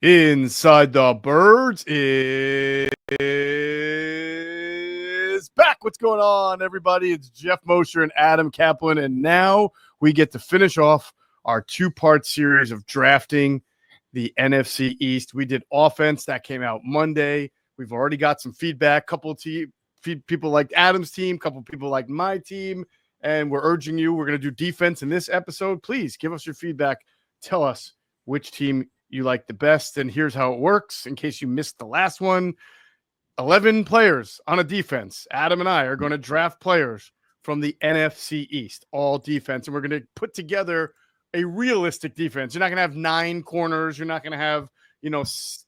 Inside the Birds is back. What's going on, everybody? It's Geoff Mosher and Adam Caplan, and now we get to finish off our two-part series of drafting the NFC East. We did offense. That came out Monday. We've already got some feedback. Couple of people like Adam's team, couple of people like my team, and we're urging you. We're going to do defense in this episode. Please give us your feedback. Tell us which team you like the best, and here's how it works in case you missed the last one. 11 players on a defense. Adam and I are going to draft players from the NFC East, all defense, and we're going to put together a realistic defense. You're not going to have 9 corners. You're not going to have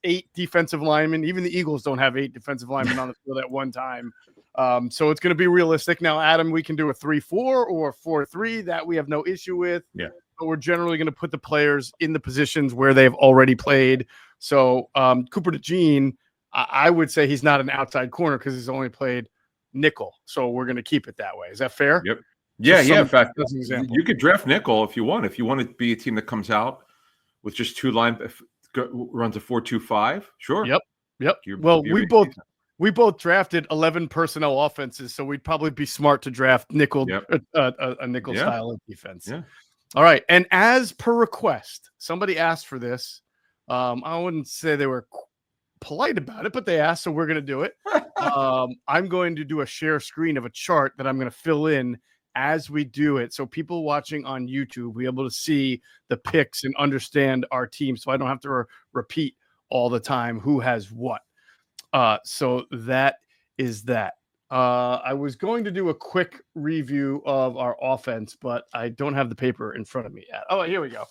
8 defensive linemen. Even the Eagles don't have 8 defensive linemen on the field at one time. So it's going to be realistic. Now, Adam, we can do a 3-4 or a 4-3. That we have no issue with. Yeah. But we're generally going to put the players in the positions where they've already played. So Cooper DeJean, I would say he's not an outside corner because he's only played nickel. So we're going to keep it that way. Is that fair? Yep. Yeah, yeah. In fact, you could draft nickel if you want. If you want to be a team that comes out with just 2 runs a 4-2-5, sure. Yep. Well, we both drafted 11 personnel offenses, so we'd probably be smart to draft nickel, a nickel style of defense. Yeah. All right. And as per request, somebody asked for this. I wouldn't say they were polite about it, but they asked, so we're going to do it. I'm going to do a share screen of a chart that I'm going to fill in as we do it. So people watching on YouTube will be able to see the picks and understand our team. So I don't have to repeat all the time who has what. So that is that. I was going to do a quick review of our offense, but I don't have the paper in front of me yet. Oh, here we go.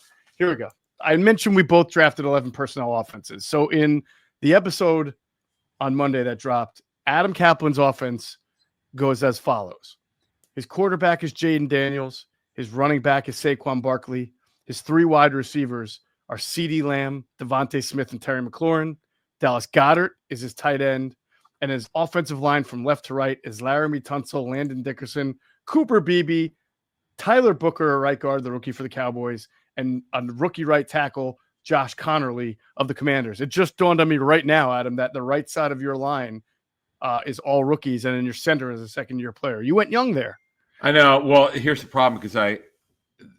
I mentioned we both drafted 11 personnel offenses. So in the episode on Monday that dropped, Adam Caplan's offense goes as follows. His quarterback is Jaden Daniels. His running back is Saquon Barkley. His 3 wide receivers are CeeDee Lamb, Devontae Smith, and Terry McLaurin. Dallas Goedert is his tight end. And his offensive line from left to right is Laramie Tunsil, Landon Dickerson, Cooper Beebe, Tyler Booker, a right guard, the rookie for the Cowboys, and a rookie right tackle, Josh Connerly of the Commanders. It just dawned on me right now, Adam, that the right side of your line is all rookies, and then your center is a second-year player. You went young there. I know. Well, here's the problem because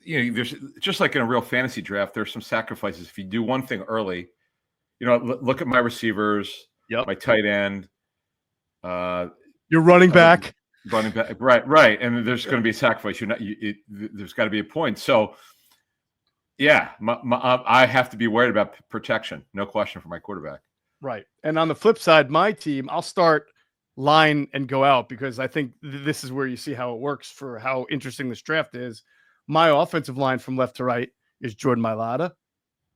there's just like in a real fantasy draft, there's some sacrifices. If you do one thing early, look at my receivers, my tight end. You're running back, right, and there's going to be a sacrifice. There's got to be a point. So, yeah, I have to be worried about protection, no question, for my quarterback. Right, and on the flip side, my team, I'll start line and go out because I think this is where you see how it works for how interesting this draft is. My offensive line from left to right is Jordan Mailata,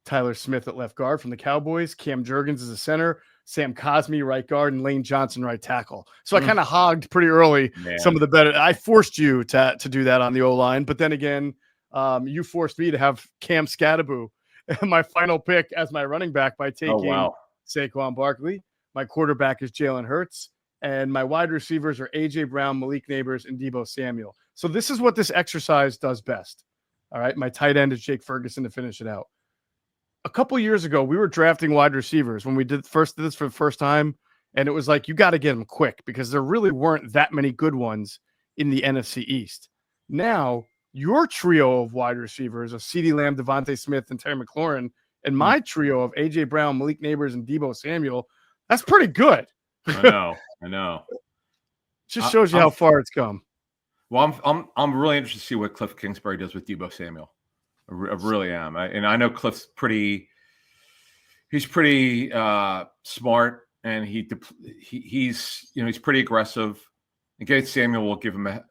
Tyler Smith at left guard from the Cowboys, Cam Jurgens is a center, Sam Cosmi, right guard, and Lane Johnson, right tackle. So I kind of hogged pretty early some of the better. I forced you to do that on the O-line, but then again, you forced me to have Cam Scattaboo, my final pick as my running back by taking Saquon Barkley. My quarterback is Jalen Hurts, and my wide receivers are A.J. Brown, Malik Neighbors, and Deebo Samuel. So this is what this exercise does best. All right, my tight end is Jake Ferguson to finish it out. A couple years ago, we were drafting wide receivers when we did this for the first time, and it was like, you got to get them quick because there really weren't that many good ones in the NFC East. Now, your trio of wide receivers of CeeDee Lamb, Devontae Smith, and Terry McLaurin, and my trio of A.J. Brown, Malik Neighbors, and Deebo Samuel, that's pretty good. I know. Just shows you how far it's come. Well, I'm really interested to see what Cliff Kingsbury does with Deebo Samuel. I really am. And I know Cliff's he's pretty smart, and he's pretty aggressive. And Gates Samuel will give him a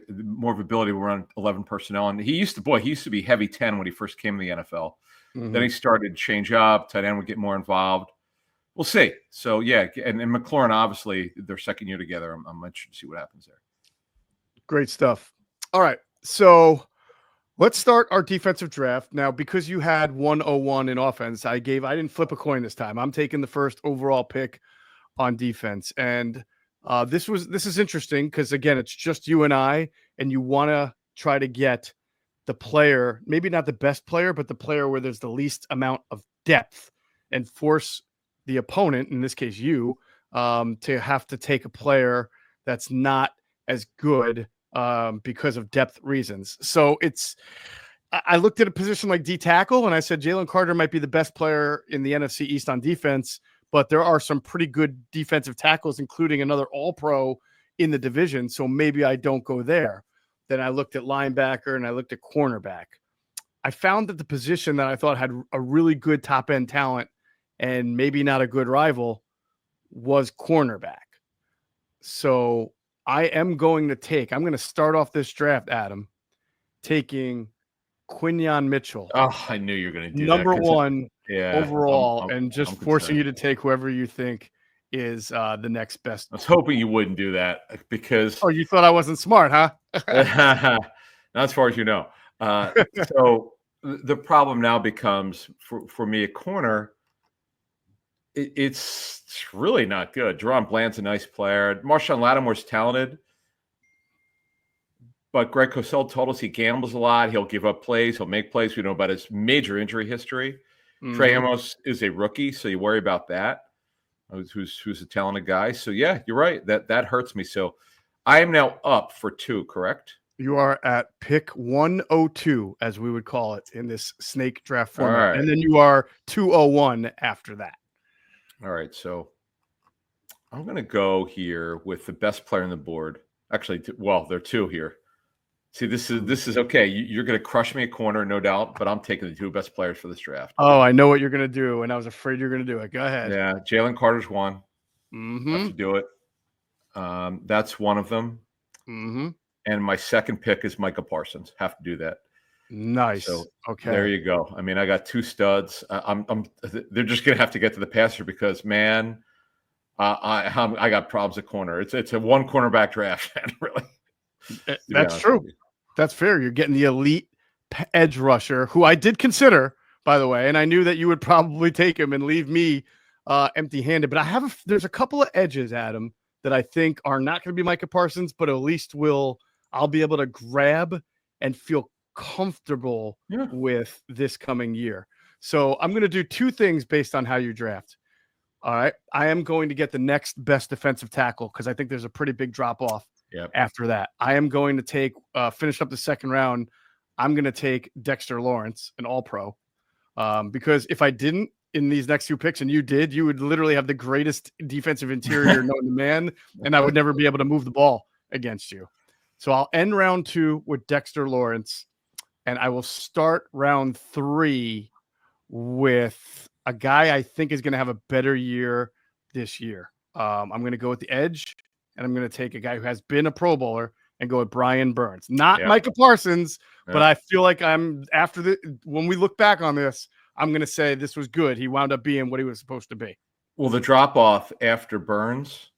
more of ability to run 11 personnel. And he used to be heavy 10 when he first came to the NFL. Mm-hmm. Then he started to change up. Tight end would get more involved. We'll see. So, yeah, and McLaurin, obviously, their second year together. I'm interested to see what happens there. Great stuff. All right, so let's start our defensive draft. Now, because you had 101 in offense, I didn't flip a coin this time. I'm taking the first overall pick on defense. And this is interesting because, again, it's just you and I, and you want to try to get the player, maybe not the best player, but the player where there's the least amount of depth and force the opponent, in this case you, to have to take a player that's not as good because of depth reasons. So I looked at a position like D tackle and I said Jalen Carter might be the best player in the NFC East on defense, but there are some pretty good defensive tackles, including another All-Pro in the division. So maybe I don't go there. Then I looked at linebacker and I looked at cornerback. I found that the position that I thought had a really good top end talent and maybe not a good rival was cornerback. So I'm going to start off this draft, Adam, taking Quinyon Mitchell. Oh, I knew you were going to do number that. one Yeah, overall, and just I'm forcing concerned. you to take whoever you think is the next best. I was hoping you wouldn't do that because. Oh, you thought I wasn't smart, huh? Not as far as you know. So the problem now becomes for me at corner. It's really not good. Jerron Bland's a nice player. Marshawn Lattimore's talented. But Greg Cosell told us he gambles a lot. He'll give up plays. He'll make plays. We know about his major injury history. Trey Amos is a rookie, so you worry about that. Who's a talented guy. So, yeah, you're right. That hurts me. So I am now up for 2, correct? You are at pick 102, as we would call it in this snake draft format. Right. And then you are 201 after that. All right. So I'm going to go here with the best player on the board. Actually, well, there are 2 here. See, this is okay. You're going to crush me at corner, no doubt, but I'm taking the 2 best players for this draft. Oh, I know what you're going to do, and I was afraid you're going to do it. Go ahead. Yeah, Jalen Carter's one. Have to do it. That's one of them. And my second pick is Micah Parsons. Have to do that. Nice. So okay, there you go. I mean, I got 2 studs. They're just going to have to get to the passer because, man, I got problems at corner. It's a 1 cornerback draft, really. That's true. That's fair. You're getting the elite edge rusher, who I did consider, by the way, and I knew that you would probably take him and leave me empty-handed. But there's a couple of edges, Adam, that I think are not going to be Micah Parsons, but at least I'll be able to grab and feel comfortable with this coming year. So I'm going to do 2 things based on how you draft. All right. I am going to get the next best defensive tackle because I think there's a pretty big drop off. After that, I am going to take finish up the second round. I'm going to take Dexter Lawrence, an All-Pro, because if I didn't in these next 2 picks and you did, you would literally have the greatest defensive interior known to man, and I would never be able to move the ball against you. So I'll end round 2 with Dexter Lawrence, and I will start round 3 with a guy I think is going to have a better year this year. I'm going to go with the edge. And I'm going to take a guy who has been a Pro Bowler and go with Brian Burns. Not Micah Parsons, but I feel like when we look back on this, I'm going to say this was good. He wound up being what he was supposed to be. Well, the drop-off after Burns,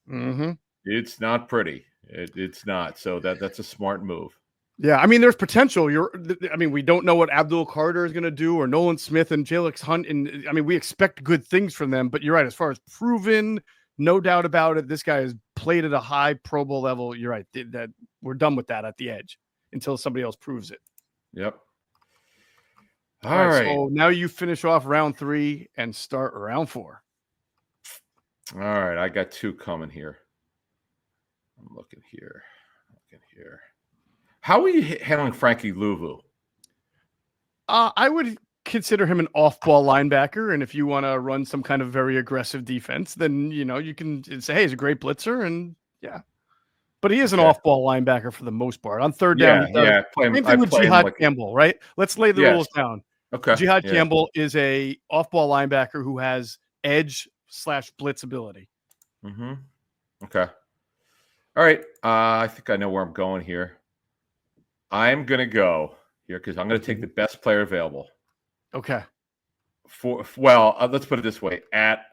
it's not pretty. It's not. So that's a smart move. Yeah, I mean, there's potential. We don't know what Abdul Carter is going to do or Nolan Smith and Jalix Hunt. And I mean, we expect good things from them. But you're right. As far as proven, no doubt about it, this guy has played at a high Pro Bowl level. You're right. That we're done with that at the edge until somebody else proves it. Yep. All right. So now you finish off round 3 and start round 4. All right. I got 2 coming here. I'm looking here. How are you handling Frankie Louvu? I would consider him an off-ball linebacker, and if you want to run some kind of very aggressive defense, then you can say, "Hey, he's a great blitzer," and but he is an off-ball linebacker for the most part. On third down, same thing with Jihad Campbell, right? Let's lay the rules down. Okay, Jihad Campbell is a off-ball linebacker who has edge/blitz ability. Okay. All right. I think I know where I'm going here. I'm going to go here because I'm going to take the best player available. Okay. Let's put it this way. At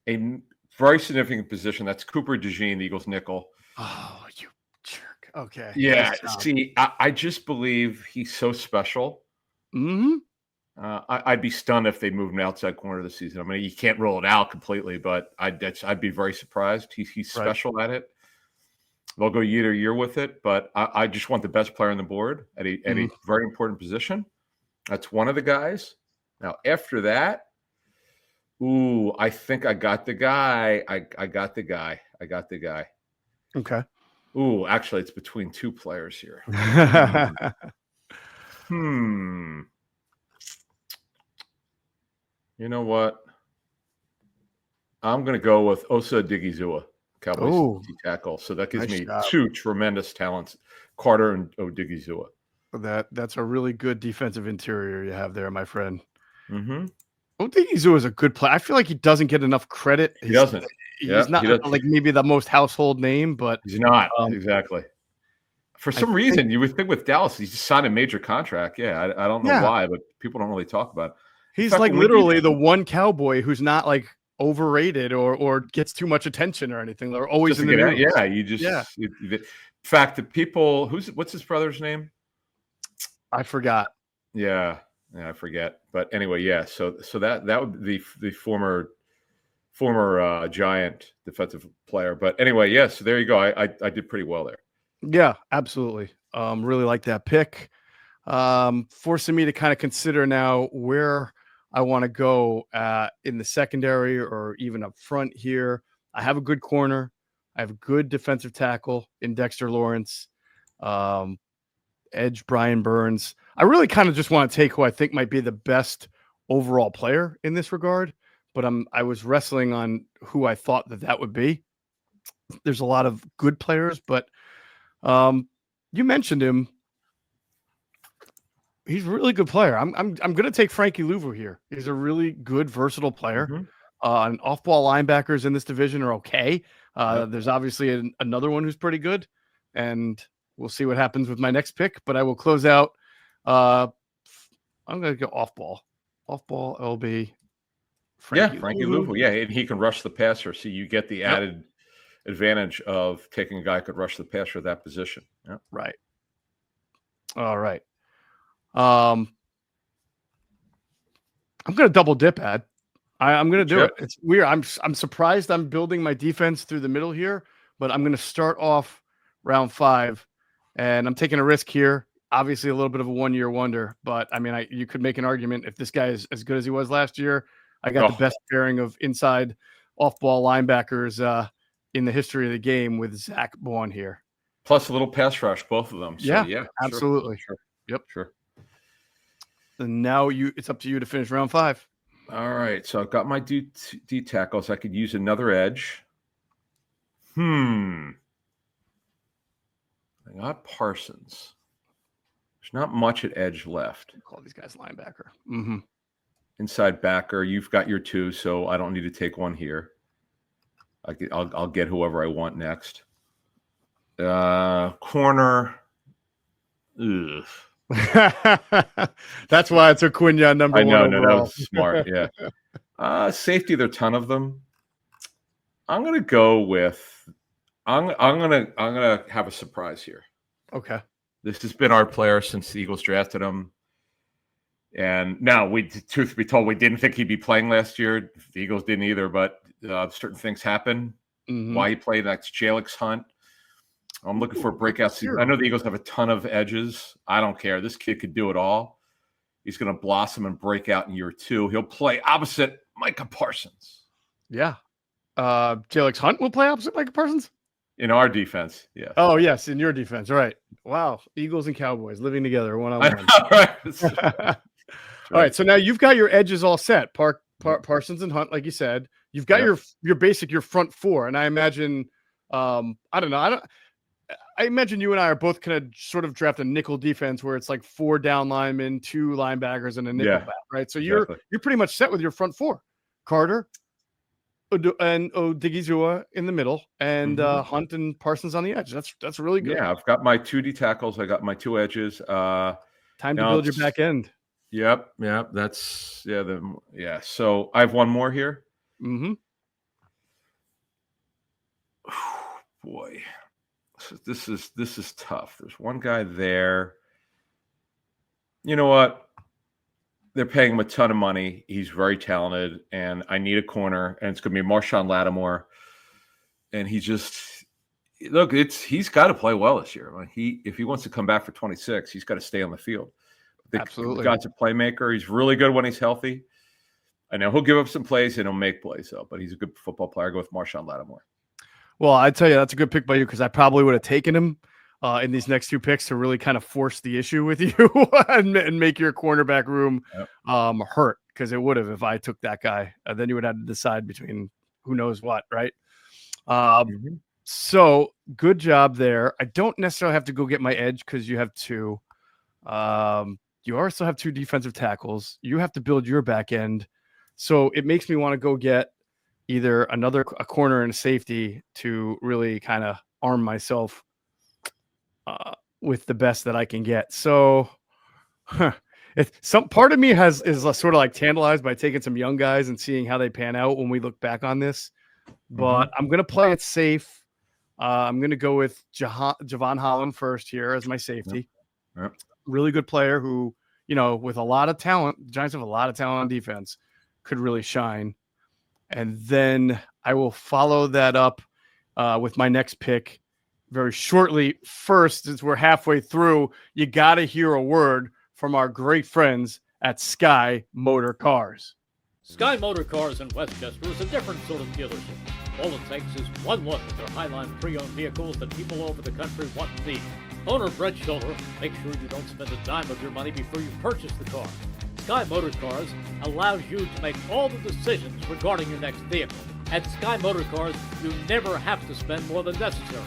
a very significant position, that's Cooper DeJean, the Eagles nickel. Oh, you jerk. Okay. Yeah. See, I just believe he's so special. I'd be stunned if they moved him outside corner this season. I mean, you can't rule it out completely, but I'd be very surprised. He's special at it. They'll go year to year with it, but I just want the best player on the board at a very important position. That's one of the guys. Now, after that, Ooh, I think I got the guy. I got the guy. I got the guy. Okay. Ooh, actually, it's between two players here. Hmm. Hmm. You know what? I'm going to go with Osa Digizua, Cowboys Oh, D tackle. So that gives nice me job. two tremendous talents, Carter and Odigizua. That's a really good defensive interior you have there, my friend. Mm-hmm. Odighizu is a good player. I feel like he doesn't get enough credit. He doesn't. He's Yeah, not he does. like maybe the most household name, but He's not um, exactly. For I some think reason, you would think with Dallas, he's just signed a major contract. Yeah, I don't know yeah, why, but people don't really talk about it. In he's fact, like when we do, literally the one Cowboy who's not like overrated or gets too much attention or anything. They're always just to in the get out, news. yeah, you Yeah, just. In fact, the people what's his brother's name? I forgot. Yeah, I forget. But anyway, yeah. So that would be the former Giant defensive player. But anyway, yes. Yeah, so there you go. I did pretty well there. Yeah, absolutely. Really like that pick. Forcing me to kind of consider now where I want to go in the secondary or even up front here. I have a good corner. I have a good defensive tackle in Dexter Lawrence. Um, Edge Brian Burns. I really kind of just want to take who I think might be the best overall player in this regard, but I was wrestling on who I thought that would be. There's a lot of good players, but you mentioned him. He's a really good player. I'm going to take Frankie Louvu here. He's a really good, versatile player. Mm-hmm. And off-ball linebackers in this division are okay. Yep. There's obviously another one who's pretty good, and we'll see what happens with my next pick. But I will close out. I'm going to go off-ball. Off-ball LB. Frankie Louvu. Louvu. Yeah, and he can rush the passer, so you get the added advantage of taking a guy who could rush the passer at that position. Yeah. Right. All right. I'm going to double dip, Ad. I'm going to do it. It's weird. I'm surprised I'm building my defense through the middle here, but I'm going to start off round 5, and I'm taking a risk here. Obviously, a little bit of a one-year wonder, but I mean, you could make an argument if this guy is as good as he was last year. I got the best pairing of inside off-ball linebackers in the history of the game with Zach Bourne here. Plus a little pass rush, both of them. So, yeah, absolutely. Sure. Yep, sure. And now it's up to you to finish round 5. All right, so I've got my D tackles. I could use another edge. I got Parsons. There's not much at edge left. Call these guys linebacker. Mm-hmm. Inside backer, you've got your 2, so I don't need to take one here. I'll get whoever I want next. Corner. Ugh. That's why I took Quinyon number 1 overall. No, that was smart. Yeah. Safety, there are a ton of them. I'm gonna go with. I'm gonna have a surprise here. Okay. This has been our player since the Eagles drafted him, and now truth be told, we didn't think he'd be playing last year. The Eagles didn't either, but certain things happen. Mm-hmm. Why he played? That's Jalix Hunt. I'm looking for a breakout season. I know the Eagles have a ton of edges. I don't care. This kid could do it all. He's going to blossom and break out in year 2. He'll play opposite Micah Parsons. Yeah. Jalix Hunt will play opposite Micah Parsons? In our defense, yes. Oh, yes, in your defense. Right. Wow. Eagles and Cowboys living together one-on-one. Right. All right, so now you've got your edges all set. Parsons and Hunt, like you said. You've got your front 4, and I imagine I don't know. I imagine you and I are both going to sort of draft a nickel defense where it's like 4 down linemen, 2 linebackers, and a nickel back, right? So you're pretty much set with your front 4. Carter and Odigizua in the middle, and Hunt and Parsons on the edge. That's really good. Yeah, I've got my 2 D tackles. I got my 2 edges. Time to build your back end. Yep. That's So I have one more here. Mm-hmm. Boy. This is tough. There's one guy there. You know what? They're paying him a ton of money. He's very talented, and I need a corner, and it's going to be Marshawn Lattimore. And he's got to play well this year. If he wants to come back for 26, he's got to stay on the field. Absolutely. The guy's a playmaker. He's really good when he's healthy. I know he'll give up some plays and he'll make plays, though, but he's a good football player. I go with Marshawn Lattimore. Well, I tell you, that's a good pick by you because I probably would have taken him in these next 2 picks to really kind of force the issue with you and make your cornerback room hurt, because it would have if I took that guy. Then you would have to decide between who knows what, right? So good job there. I don't necessarily have to go get my edge because you have 2. You also have 2 defensive tackles. You have to build your back end. So it makes me want to go get either a corner and a safety to really kind of arm myself with the best that I can get. So some part of me is sort of like tantalized by taking some young guys and seeing how they pan out when we look back on this. But I'm going to play it safe. I'm going to go with Javon Holland first here as my safety. Yep. Really good player who, with a lot of talent, the Giants have a lot of talent on defense, could really shine. And then I will follow that up with my next pick very shortly. First, since we're halfway through, you got to hear a word from our great friends at Sky Motor Cars. Sky Motor Cars in Westchester is a different sort of dealership. All it takes is one look at their Highline pre-owned vehicles that people over the country want and need. Owner Brett Schulter makes sure you don't spend a dime of your money before you purchase the car. Sky Motor Cars allows you to make all the decisions regarding your next vehicle. At Sky Motor Cars, you never have to spend more than necessary.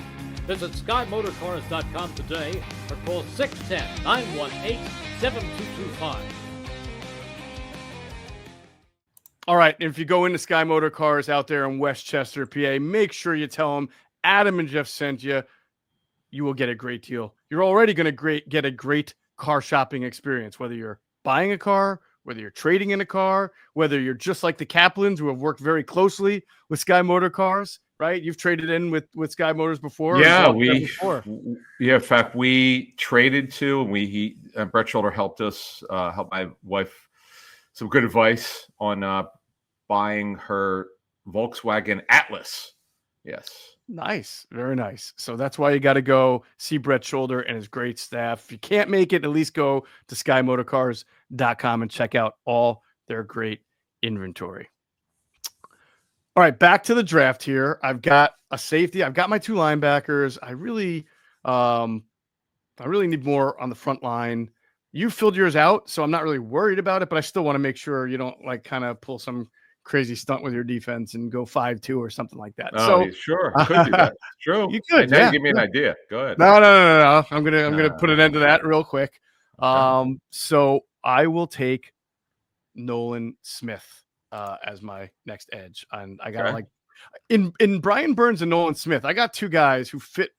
Visit SkyMotorCars.com today or call 610-918-7225. All right, if you go into Sky Motor Cars out there in Westchester, PA, make sure you tell them Adam and Geoff sent you. You will get a great deal. You're already going to get a great car shopping experience, whether you're buying a car, whether you're trading in a car, whether you're just like the Caplans who have worked very closely with Sky Motor Cars, right? You've traded in with Sky Motors before. Yeah, in fact, we traded too, and Brett Schulter helped us, help my wife some good advice on buying her Volkswagen Atlas. Yes. Nice. Very nice. So that's why you got to go see Brett Schulter and his great staff. If you can't make it, at least go to SkyMotorCars.com and check out all their great inventory. All right, back to the draft here. I've got a safety. I've got my 2 linebackers. I really need more on the front line. You filled yours out, so I'm not really worried about it, but I still want to make sure you don't kind of pull some crazy stunt with your defense and go 5-2 or something like that. Oh, so sure. Could do that. It's true. You could. Now give me an idea. Go ahead. No. I'm gonna put an end to that real quick. Okay. So I will take Nolan Smith as my next edge, and I got in Brian Burns and Nolan Smith. I got 2 guys who fit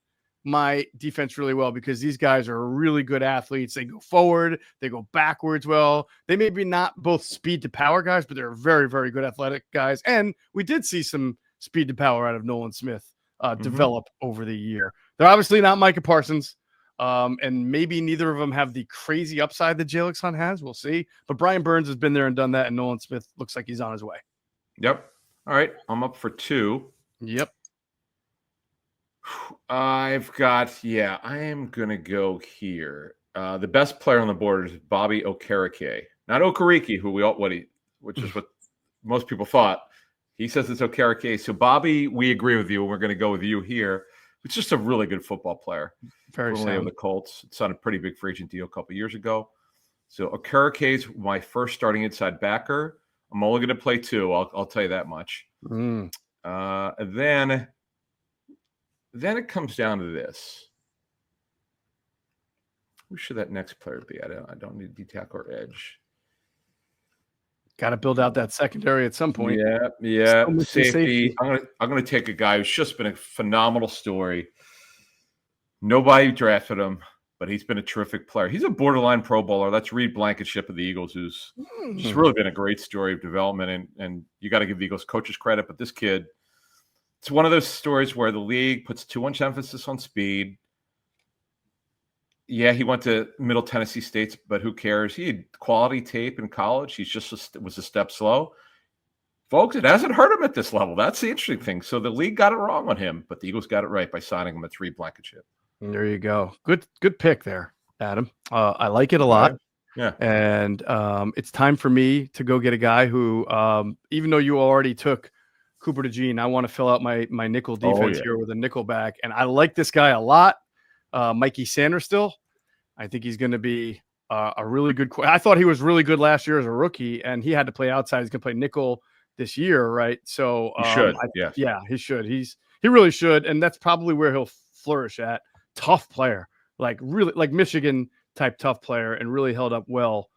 my defense really well because these guys are really good athletes. They go forward, they go backwards well. They may be not both speed to power guys, but they're very, very good athletic guys. And we did see some speed to power out of Nolan Smith develop over the year. They're obviously not Micah Parsons, and maybe neither of them have the crazy upside that Jalen Hunt has. We'll see. But Brian Burns has been there and done that, and Nolan Smith looks like he's on his way. Yep. All right. I'm up for 2. Yep. I am going to go here. The best player on the board is Bobby Okereke, not Okereke, which is what most people thought. He says it's Okereke. So Bobby, we agree with you. And we're going to go with you here. It's just a really good football player. Very sound. The Colts. It's on a pretty big free agent deal a couple years ago. So Okereke is my first starting inside backer. I'm only going to play 2. I'll tell you that much. Then it comes down to this. Who should that next player be? I don't need D tackle or edge. Got to build out that secondary at some point. Yeah. Safety. I'm gonna take a guy who's just been a phenomenal story. Nobody drafted him, but he's been a terrific player. He's a borderline Pro Bowler. That's Reed Blankenship of the Eagles, who's just really been a great story of development. And you got to give the Eagles coaches credit, but this kid. It's one of those stories where the league puts too much emphasis on speed. Yeah, he went to Middle Tennessee State, but who cares? He had quality tape in college. He's just was a step slow. Folks, it hasn't hurt him at this level. That's the interesting thing. So the league got it wrong on him, but the Eagles got it right by signing him at 3 Blankenship. There you go. Good pick there, Adam. I like it a lot. Yeah. And it's time for me to go get a guy who, even though you already took Cooper DeJean, I want to fill out my nickel defense yeah. here with a nickel back. And I like this guy a lot. Mikey Sanders still. I think he's going to be a really good. I thought he was really good last year as a rookie, and he had to play outside. He's going to play nickel this year, right? So He should. Yes. yeah, he should. He really should, and that's probably where he'll flourish at. Tough player, like really like Michigan type tough player, and really held up well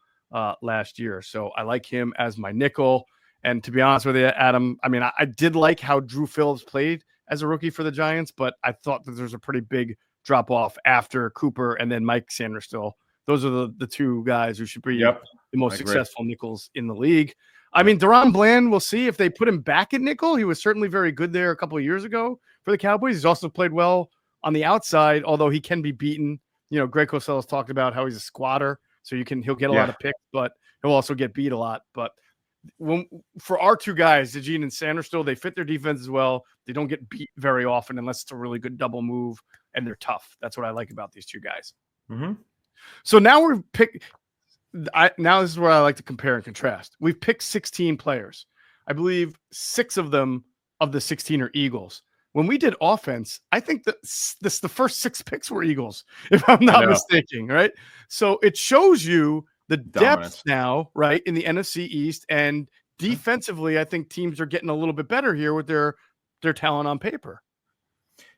last year. So I like him as my nickel. And to be honest with you, Adam, I mean, I did like how Drew Phillips played as a rookie for the Giants, but I thought that there's a pretty big drop off after Cooper and then Mike Sanders still. Those are the two guys who should be the most successful nickels in the league. I mean, Deron Bland, we'll see if they put him back at nickel. He was certainly very good there a couple of years ago for the Cowboys. He's also played well on the outside, although he can be beaten. You know, Greg Cosell talked about how he's a squatter, so he'll get a lot of picks, but he'll also get beat a lot. But for our two guys, DeJean and Sanders, still they fit their defense as well. They don't get beat very often unless it's a really good double move, and they're tough. That's what I like about these two guys. Mm-hmm. So now we've picked. Now this is where I like to compare and contrast. We've picked 16 players. I believe 6 of them of the 16 are Eagles. When we did offense, I think that the first 6 picks were Eagles, if I'm not mistaken, right? So it shows you the depth now, right, in the NFC East, and defensively, I think teams are getting a little bit better here with their talent on paper.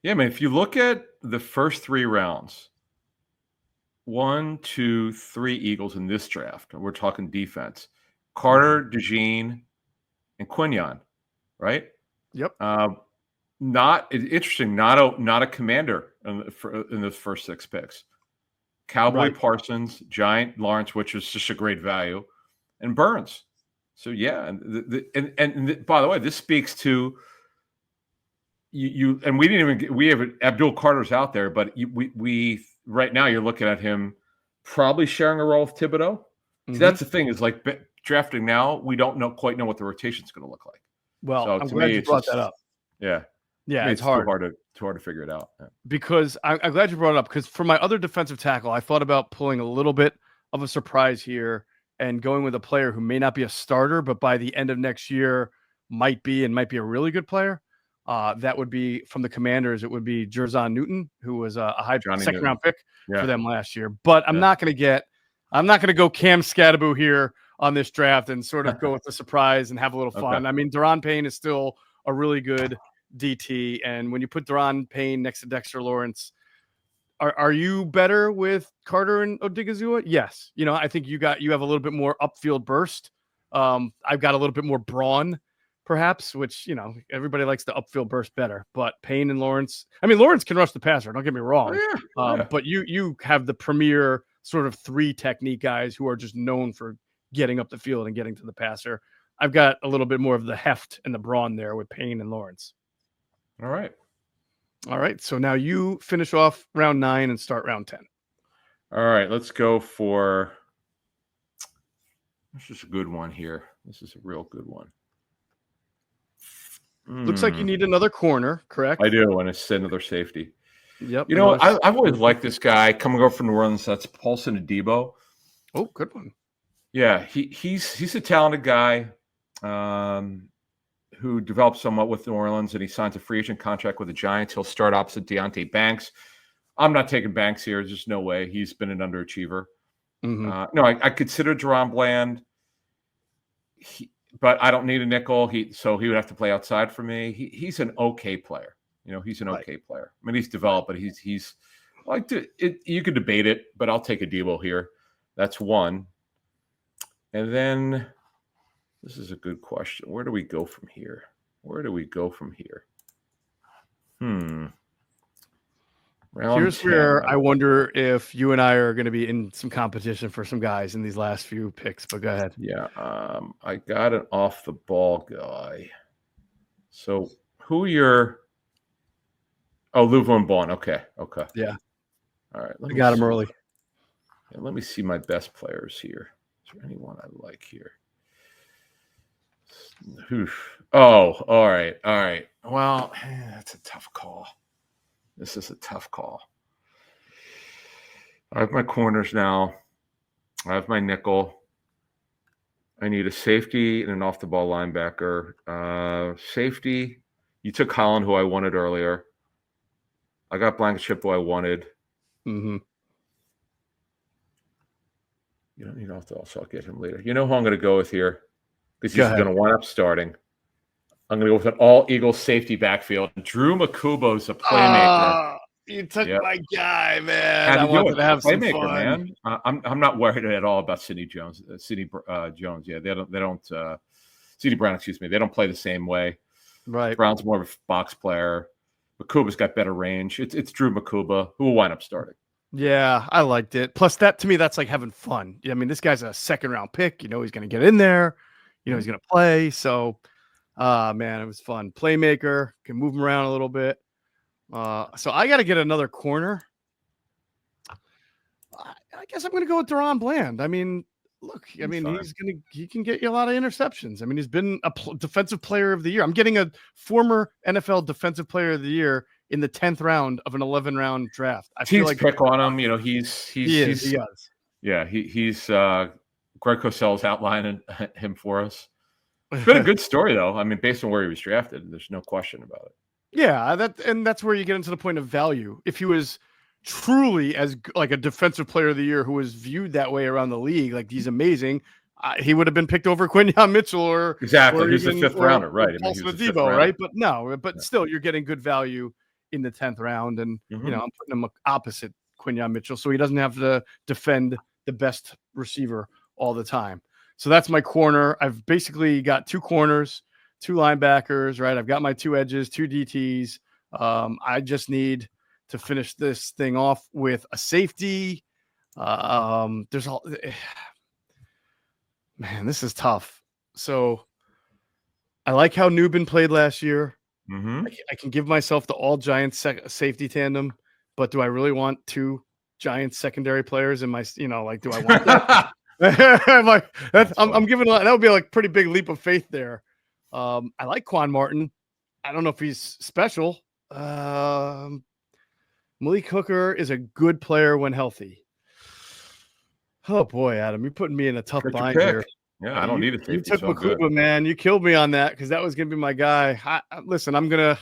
Yeah, man. If you look at the first 3 rounds, 1, 2, 3 Eagles in this draft. We're talking defense. Carter, DeJean, and Quinyon, right? Yep. Interesting. Not a commander in those first 6 picks. Cowboy, Parsons, Giant, Lawrence, which is just a great value, and Burns. So yeah, and by the way, this speaks to you. And we didn't even we have Abdul Carter's out there, but we right now you're looking at him probably sharing a role with Thibodeau. Mm-hmm. See, that's the thing is like drafting now, we don't quite know what the rotation is going to look like. Well, so I'm glad you brought that up. Yeah. Yeah, it's hard. Too hard to figure it out. Yeah. Because I'm glad you brought it up, because for my other defensive tackle, I thought about pulling a little bit of a surprise here and going with a player who may not be a starter, but by the end of next year might be a really good player. That would be from the Commanders. It would be Jerzon Newton, who was a high second-round pick for them last year. But I'm not going to go Cam Scatterbo here on this draft and sort of go with the surprise and have a little fun. Okay. I mean, Deron Payne is still a really good DT, and when you put Deron Payne next to Dexter Lawrence, are you better with Carter and Odigizua? Yes. You know, I think you have a little bit more upfield burst. I've got a little bit more brawn, perhaps, which, you know, everybody likes the upfield burst better. But Payne and Lawrence, I mean, Lawrence can rush the passer, don't get me wrong. But you have the premier sort of 3 technique guys who are just known for getting up the field and getting to the passer. I've got a little bit more of the heft and the brawn there with Payne and Lawrence. All right. So now you finish off round 9 and start round 10. All right. Let's go for. This is a good one here. This is a real good one. Looks like you need another corner, correct? I do, and it's another safety. Yep. You know, I've always liked this guy coming over from New Orleans. That's Paulson Adebo. Oh, good one. Yeah, he's a talented guy. Who developed somewhat with New Orleans, and he signs a free agent contract with the Giants. He'll start opposite Deonte Banks. I'm not taking Banks here. There's just no way. He's been an underachiever. Mm-hmm. No, I consider Deron Bland, but I don't need a nickel. So he would have to play outside for me. He's an okay player. You know, he's an okay player. I mean, he's developed, but he's like you could debate it, but I'll take a Debo here. That's one. And then. This is a good question. Where do we go from here? Here's where I wonder if you and I are going to be in some competition for some guys in these last few picks, but go ahead. Yeah. I got an off the ball guy. So who you're Louvo and Bond. Okay. Yeah. All right. I got him early. Yeah, let me see my best players here. Is there anyone I like here? Oh, all right. Well, that's a tough call. This is a tough call. I have my corners now. I have my nickel. I need a safety and an off-the-ball linebacker. Safety, you took Colin, who I wanted earlier. I got Blankenship, who I wanted. Mm-hmm. You don't need off-the-ball, so I'll get him later. You know who I'm going to go with here? Because Go he's ahead. going to wind up starting. I'm going to go with an all-Eagles safety backfield. Drew Makubo's a playmaker. You took Yep. my guy, man. How'd I he do wanted it? to have some Playmaker, fun. man. I'm not worried at all about Sidney Jones. Jones. Yeah, they don't. CD Brown, excuse me. They don't play the same way. Right. Brown's more of a box player. Makuba's got better range. It's Drew Makuba who will wind up starting. Yeah, I liked it. Plus, that to me, that's like having fun. I mean, this guy's a second-round pick. You know, he's going to get in there. You know, he's going to play. So, man, it was fun. Playmaker, can move him around a little bit. So I got to get another corner. I guess I'm going to go with Deron Bland. I mean, look, he can get you a lot of interceptions. I mean, he's been a defensive player of the year. I'm getting a former NFL defensive player of the year in the 10th round of an 11-round draft. I feel like pick on him. You know, he does. Yeah, he's Greg Cosell's outlining him for us. It's been a good story, though. I mean, based on where he was drafted, there's no question about it. Yeah, that's where you get into the point of value. If he was truly as like a defensive player of the year who was viewed that way around the league, like he's amazing, he would have been picked over Quinyon Mitchell or exactly. He's a fifth rounder, right? I mean, he was Debo, right? But no, still, you're getting good value in the 10th round, and you know, I'm putting him opposite Quinyon Mitchell, so he doesn't have to defend the best receiver all the time. So that's my corner. I've basically got 2 corners, 2 linebackers, right? I've got my 2 edges, 2 DTs. I just need to finish this thing off with a safety. There's all, man, this is tough. So I like how Newbin played last year. I can give myself the all Giants safety tandem, but do I really want 2 Giants secondary players in my, you know, like, do I want that? I'm giving that would be like pretty big leap of faith there. I like Quan Martin. I don't know if he's special. Malik Hooker is a good player when healthy. Oh boy, Adam, you're putting me in a tough bind here. Yeah, I don't need a safety. You took Makuba, man. You killed me on that because that was gonna be my guy. Listen, I'm gonna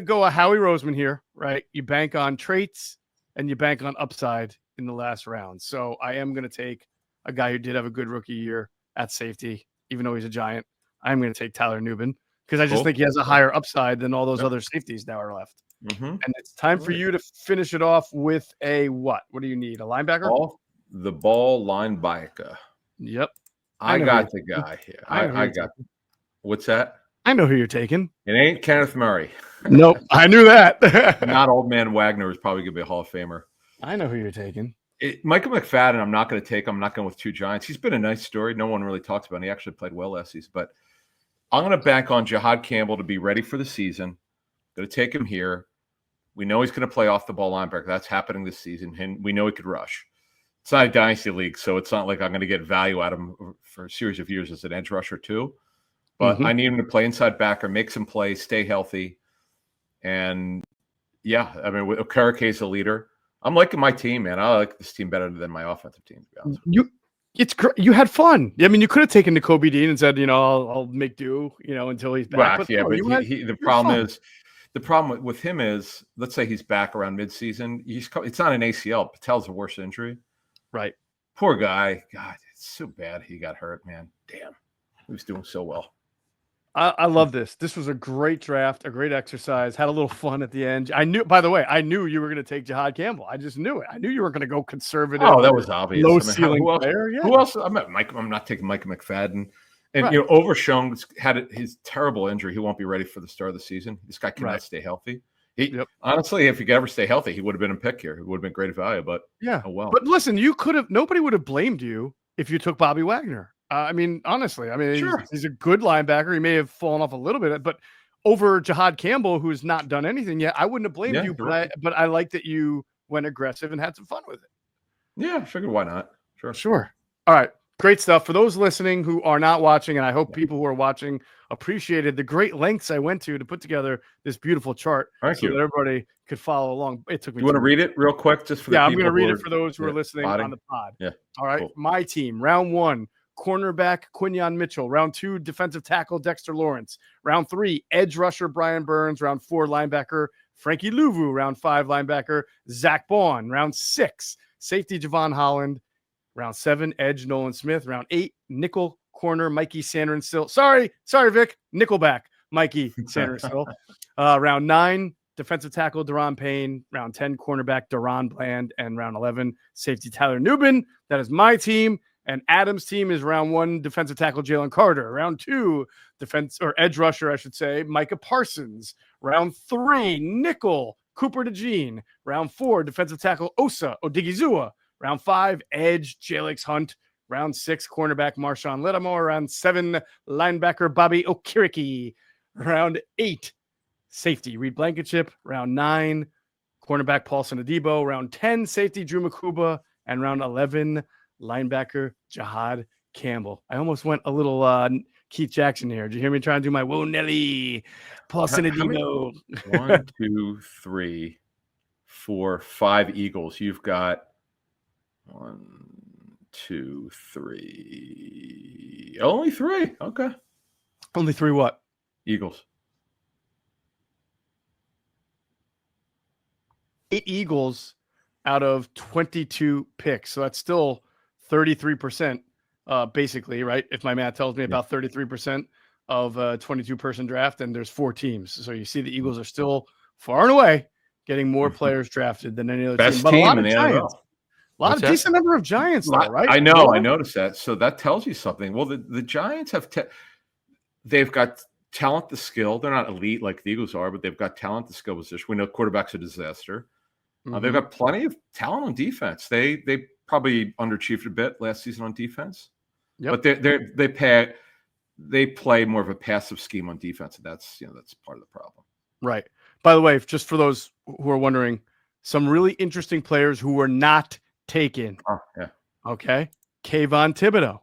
go a Howie Roseman here, right? You bank on traits and you bank on upside in the last round. So I am gonna take a guy who did have a good rookie year at safety, even though he's a Giant. I'm going to take Tyler Newbin because I just think he has a higher upside than all those other safeties now are left. And it's time for you to finish it off with a what? What do you need? A linebacker? The ball linebacker. Yep. I got the guy here. I got. What's that? I know who you're taking. It ain't Kenneth Murray. Nope. I knew that. Not Old Man Wagner is probably going to be a Hall of Famer. I know who you're taking. Michael McFadden, I'm not going to take. I'm not going with 2 Giants. He's been a nice story. No one really talks about him. He actually played well last season. But I'm going to bank on Jahad Campbell to be ready for the season. Going to take him here. We know he's going to play off the ball linebacker. That's happening this season. And we know he could rush. It's not a dynasty league, so it's not like I'm going to get value out of him for a series of years as an edge rusher too. But I need him to play inside backer, make some plays, stay healthy. And, yeah, I mean, Okereke is a leader. I'm liking my team, man. I like this team better than my offensive team, to be honest. It's great. You had fun. I mean, you could have taken Nakobe Dean and said, you know, I'll make do, you know, until he's back. But the problem with him is, let's say he's back around midseason. It's not an ACL. Patel's a worse injury. Right. Poor guy. God, it's so bad he got hurt, man. Damn. He was doing so well. I love this. This was a great draft, a great exercise. Had a little fun at the end. By the way, I knew you were going to take Jahad Campbell. I just knew it. I knew you were going to go conservative. Oh, that was obvious. Low ceiling player. Yeah. Who else? I'm not taking Micah McFadden. And, you know, Overshown had his terrible injury. He won't be ready for the start of the season. This guy cannot stay healthy. Honestly, if he could ever stay healthy, he would have been a pick here. It would have been great value, but oh well. But listen, nobody would have blamed you if you took Bobby Wagner. I mean, honestly, he's a good linebacker. He may have fallen off a little bit, but over Jahad Campbell, who's not done anything yet, I wouldn't have blamed you. But I like that you went aggressive and had some fun with it. Yeah, I figured why not? Sure. All right. Great stuff. For those listening who are not watching, and I hope people who are watching appreciated the great lengths I went to put together this beautiful chart Thank so you. that everybody could follow along. It took me. You want to read it real quick, just for the Yeah, people? I'm going to read who it for those who are listening spotting? on the pod. Yeah. All right. Cool. My team, round 1, cornerback Quinyon Mitchell. Round 2, defensive tackle Dexter Lawrence. Round 3, edge rusher Brian Burns. Round 4, linebacker Frankie Louvu. Round 5, linebacker Zach Baun. Round 6, safety Javon Holland. Round 7, edge Nolan Smith. Round 8, nickel corner Mikey Sanderson. Sorry, Vic. Nickelback Mikey Sanderson. Round 9, defensive tackle Deron Payne. Round 10, cornerback Deron Bland. And round 11, safety Tyler Nubin. That is my team. And Adam's team is round 1, defensive tackle Jalen Carter. Round 2, edge rusher, I should say, Micah Parsons. Round 3, nickel Cooper DeJean. Round 4, defensive tackle Osa Odigizua. Round 5, edge Jalix Hunt. Round 6, cornerback Marshawn Lattimore. Round 7, linebacker Bobby Okiriki. Round 8, safety Reed Blankenship. Round 9, cornerback Paulson Adebo. Round 10, safety Drew Makuba. And round 11, linebacker Jihad Campbell. I almost went a little Keith Jackson here. Did you hear me trying to do my Whoa Nelly? Paulson Adebo. 1, 2, 3, 4, 5 Eagles. You've got 1, 2, 3. Only 3. Okay. Only 3 what? Eagles. 8 Eagles out of 22 picks. So that's still 33%, basically, right? If my math tells me about 33% of a 22-person draft, and there's 4 teams. So you see the Eagles are still far and away getting more players drafted than any other Best team. But team a lot in of the Giants. NFL. A lot of decent number of Giants, though, right? I know. More? I noticed that. So that tells you something. Well, the Giants have they've got talent to skill. They're not elite like the Eagles are, but they've got talent to skill position. We know quarterback's a disaster. They've got plenty of talent on defense. They probably underachieved a bit last season on defense. But they play more of a passive scheme on defense, and that's part of the problem. Right. By the way, just for those who are wondering, some really interesting players who were not taken. Oh, yeah. Okay. Kayvon Thibodeau,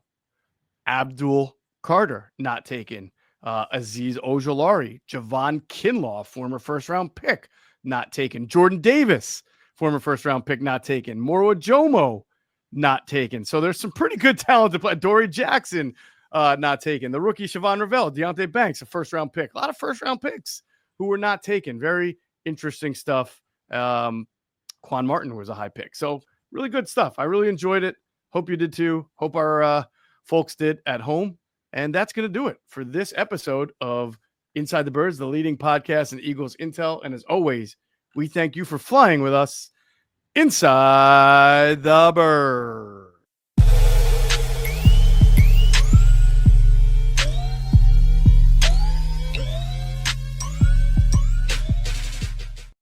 Abdul Carter, not taken. Azeez Ojolari, Javon Kinlaw, former first-round pick, not taken. Jordan Davis, former first-round pick, not taken. Moro Ajomo, not taken. So there's some pretty good talent to play. Dory Jackson, not taken. The rookie Siobhan Revelle, Deontay Banks, a first-round pick. A lot of first-round picks who were not taken. Very interesting stuff. Quan Martin was a high pick. So really good stuff. I really enjoyed it. Hope you did too. Hope our folks did at home. And that's going to do it for this episode of Inside the Birds, the leading podcast in Eagles Intel. And as always, we thank you for flying with us inside the Birds.